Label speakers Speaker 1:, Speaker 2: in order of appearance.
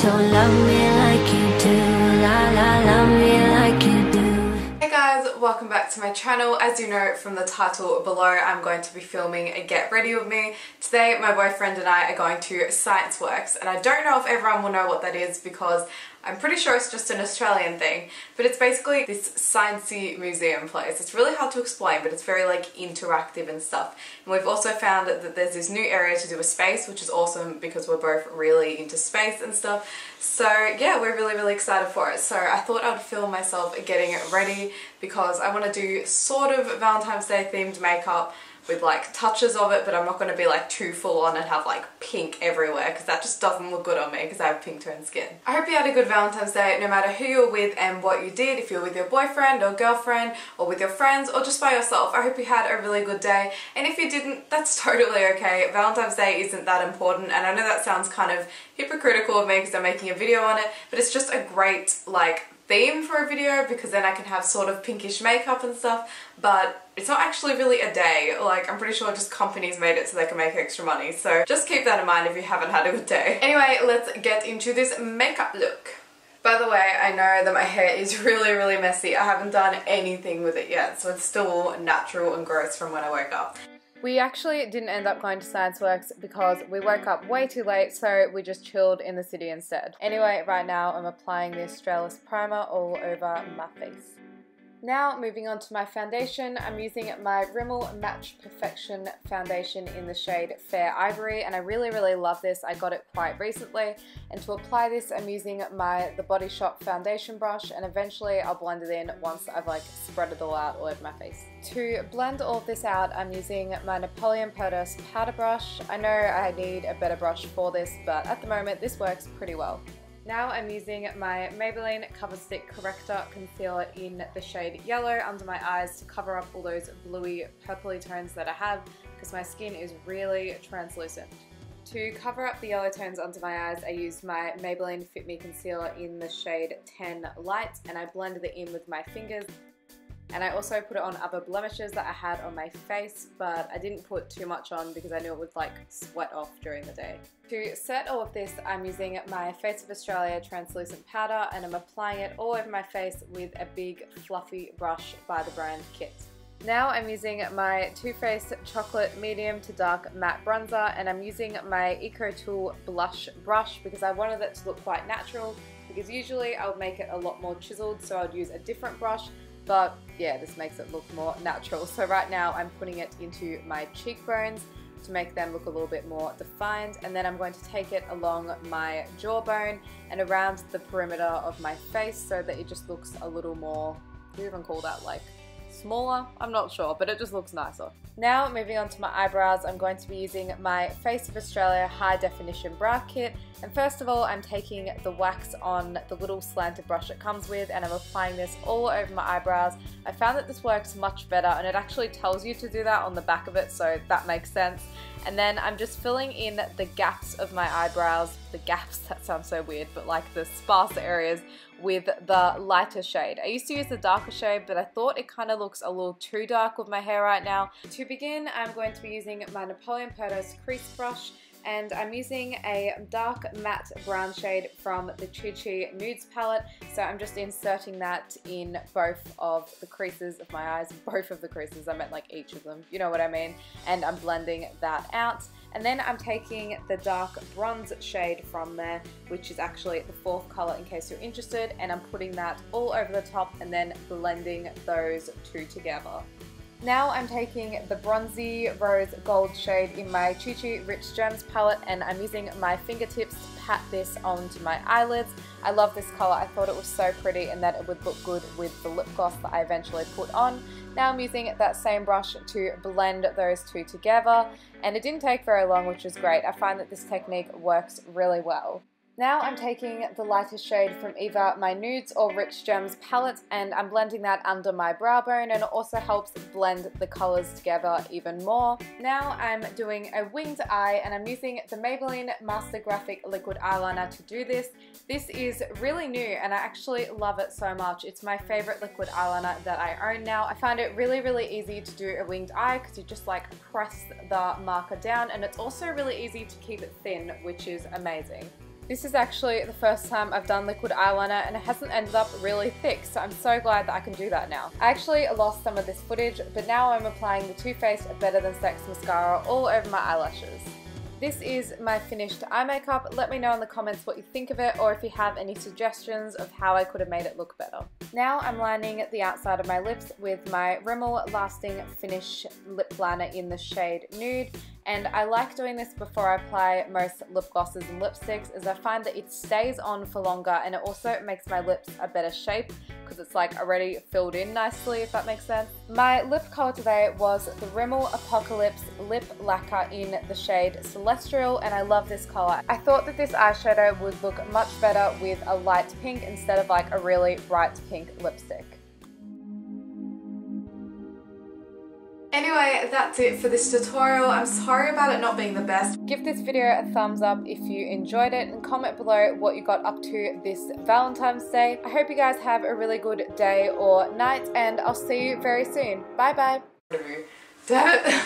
Speaker 1: So love me like you do, la la, love me like you do.
Speaker 2: Hey guys, welcome back to my channel. As you know from the title below, I'm going to be filming a get ready with me. Today my boyfriend and I are going to Science Works, and I don't know if everyone will know what that is because I'm pretty sure it's just an Australian thing, but it's basically this sciencey museum place. It's really hard to explain, but it's very like interactive and stuff. And we've also found that there's this new area to do with space, which is awesome because we're both really into space and stuff. So yeah, we're really excited for it. So I thought I'd film myself getting ready because I want to do sort of Valentine's Day themed makeup with like touches of it, but I'm not going to be like too full on and have like pink everywhere because that just doesn't look good on me because I have pink toned skin. I hope you had a good Valentine's Day no matter who you're with and what you did, if you're with your boyfriend or girlfriend or with your friends or just by yourself. I hope you had a really good day, and if you didn't, that's totally okay. Valentine's Day isn't that important, and I know that sounds kind of hypocritical of me because I'm making a video on it, but it's just a great like theme for a video because then I can have sort of pinkish makeup and stuff, but it's not actually really a day. Like, I'm pretty sure just companies made it so they can make extra money, so just keep that in mind if you haven't had a good day. Anyway, let's get into this makeup look. By the way, I know that my hair is really messy. I haven't done anything with it yet, so it's still natural and gross from when I woke up. We actually didn't end up going to Science Works because we woke up way too late, so we just chilled in the city instead. Anyway, right now I'm applying the Australis primer all over my face. Now moving on to my foundation, I'm using my Rimmel Match Perfection foundation in the shade Fair Ivory, and I really love this. I got it quite recently, and to apply this I'm using the Body Shop foundation brush, and eventually I'll blend it in once I've like spread it all out all over my face. To blend all of this out, I'm using my Napoleon Perdus powder brush. I know I need a better brush for this, but at the moment this works pretty well. Now I'm using my Maybelline Cover Stick Corrector Concealer in the shade Yellow under my eyes to cover up all those bluey purpley tones that I have because my skin is really translucent. To cover up the yellow tones under my eyes, I used my Maybelline Fit Me Concealer in the shade 10 Light, and I blended it in with my fingers. And I also put it on other blemishes that I had on my face, but I didn't put too much on because I knew it would like sweat off during the day. To set all of this, I'm using my Face of Australia translucent powder, and I'm applying it all over my face with a big fluffy brush by the brand Kit. Now I'm using my Too Faced Chocolate Medium to Dark Matte Bronzer, and I'm using my Eco Tool Blush Brush because I wanted it to look quite natural, because usually I would make it a lot more chiseled, so I would use a different brush. But yeah, this makes it look more natural. So right now I'm putting it into my cheekbones to make them look a little bit more defined, and then I'm going to take it along my jawbone and around the perimeter of my face so that it just looks a little more, what do you even call that, like smaller? I'm not sure, but it just looks nicer. Now moving on to my eyebrows, I'm going to be using my Face of Australia High Definition Brow Kit, and first of all I'm taking the wax on the little slanted brush it comes with, and I'm applying this all over my eyebrows. I found that this works much better, and it actually tells you to do that on the back of it, so that makes sense. And then I'm just filling in the gaps of my eyebrows, the gaps, that sounds so weird, but like the sparse areas, with the lighter shade. I used to use the darker shade, but I thought it kind of looks a little too dark with my hair right now. To begin, I'm going to be using my Napoleon Perdus crease brush, and I'm using a dark matte brown shade from the Chi Chi Nudes palette, so I'm just inserting that in both of the creases of my eyes. Both of the creases, I meant like each of them, you know what I mean, and I'm blending that out. And then I'm taking the dark bronze shade from there, which is actually the fourth color in case you're interested, and I'm putting that all over the top and then blending those two together. Now I'm taking the bronzy rose gold shade in my Chi Chi Rich Gems palette, and I'm using my fingertips to pat this onto my eyelids. I love this color. I thought it was so pretty and that it would look good with the lip gloss that I eventually put on. Now I'm using that same brush to blend those two together, and it didn't take very long, which is great. I find that this technique works really well. Now I'm taking the lightest shade from either my Nudes or Rich Gems palette, and I'm blending that under my brow bone, and it also helps blend the colours together even more. Now I'm doing a winged eye, and I'm using the Maybelline Master Graphic Liquid Eyeliner to do this. This is really new and I actually love it so much. It's my favourite liquid eyeliner that I own now. I find it really easy to do a winged eye because you just like press the marker down, and it's also really easy to keep it thin, which is amazing. This is actually the first time I've done liquid eyeliner and it hasn't ended up really thick, so I'm so glad that I can do that now. I actually lost some of this footage, but now I'm applying the Too Faced Better Than Sex mascara all over my eyelashes. This is my finished eye makeup. Let me know in the comments what you think of it, or if you have any suggestions of how I could have made it look better. Now I'm lining the outside of my lips with my Rimmel Lasting Finish lip liner in the shade Nude. And I like doing this before I apply most lip glosses and lipsticks, as I find that it stays on for longer and it also makes my lips a better shape because it's like already filled in nicely, if that makes sense. My lip color today was the Rimmel Apocalypse Lip Lacquer in the shade Celestial, and I love this color. I thought that this eyeshadow would look much better with a light pink instead of like a really bright pink lipstick. Anyway, that's it for this tutorial. I'm sorry about it not being the best. Give this video a thumbs up if you enjoyed it and comment below what you got up to this Valentine's Day. I hope you guys have a really good day or night, and I'll see you very soon. Bye bye. Damn it.